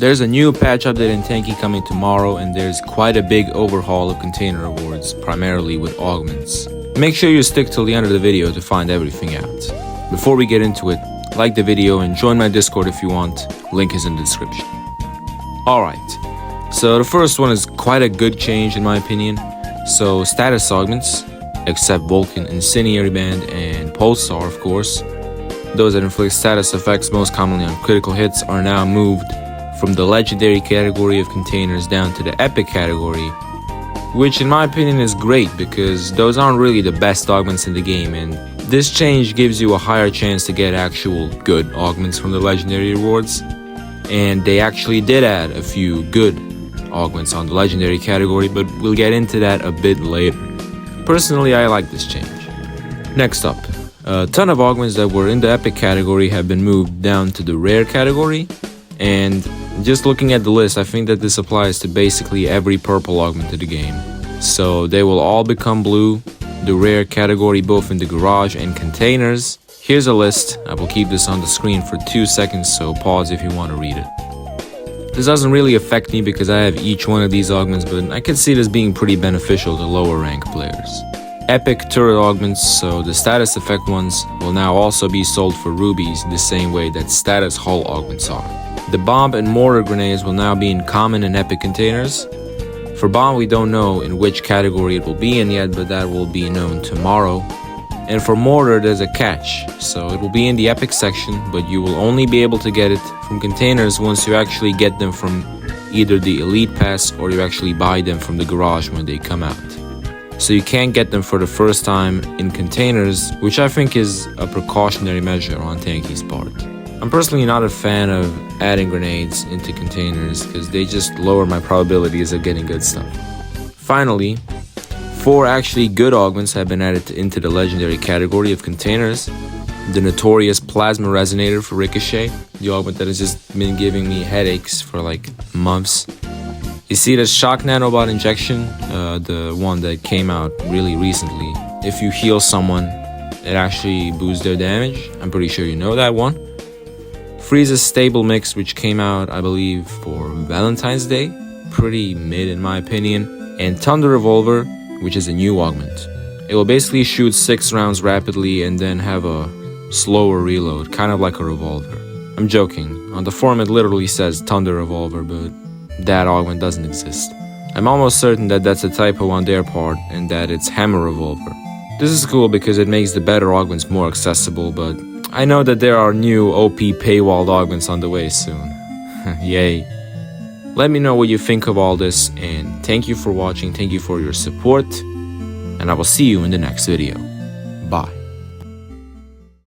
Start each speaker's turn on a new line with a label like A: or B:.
A: There's a new patch update in Tanki coming tomorrow, and there's quite a big overhaul of container rewards, primarily with augments. Make sure you stick till the end of the video to find everything out. Before we get into it, like the video and join my Discord if you want, link is in the description. Alright, so the first one is quite a good change in my opinion. So status augments, except Vulcan, Incendiary Band, and Pulsar of course, those that inflict status effects most commonly on critical hits, are now moved from the legendary category of containers down to the epic category, which in my opinion is great because those aren't really the best augments in the game, and this change gives you a higher chance to get actual good augments from the legendary rewards. And they actually did add a few good augments on the legendary category, but we'll get into that a bit later. Personally, I like this change. Next up, a ton of augments that were in the epic category have been moved down to the rare category, and just looking at the list, I think that this applies to basically every purple augment of the game. So they will all become blue, the rare category both in the garage and containers. Here's a list. I will keep this on the screen for 2 seconds, so pause if you want to read it. This doesn't really affect me because I have each one of these augments, but I can see this being pretty beneficial to lower rank players. Epic turret augments, so the status effect ones, will now also be sold for rubies the same way that status hull augments are. The bomb and mortar grenades will now be in common and epic containers. For bomb, we don't know in which category it will be in yet, but that will be known tomorrow. And for mortar, there's a catch, so it will be in the epic section, but you will only be able to get it from containers once you actually get them from either the elite pass or you actually buy them from the garage when they come out. So you can't get them for the first time in containers, which I think is a precautionary measure on Tanki's part. I'm personally not a fan of adding grenades into containers because they just lower my probabilities of getting good stuff. Finally, 4 actually good augments have been added into the legendary category of containers. The notorious Plasma Resonator for Ricochet, the augment that has just been giving me headaches for like months. You see the Shock Nanobot Injection, the one that came out really recently. If you heal someone, it actually boosts their damage. I'm pretty sure you know that one. Freeze's Stable Mix, which came out, I believe, for Valentine's Day. Pretty mid in my opinion. And Thunder Revolver, which is a new augment. It will basically shoot 6 rounds rapidly and then have a slower reload, kind of like a revolver. I'm joking. On the forum it literally says Thunder Revolver, but that augment doesn't exist. I'm almost certain that that's a typo on their part and that it's Hammer Revolver. This is cool because it makes the better augments more accessible, but I know that there are new OP paywalled augments on the way soon. Yay. Let me know what you think of all this, and thank you for watching, thank you for your support, and I will see you in the next video. Bye.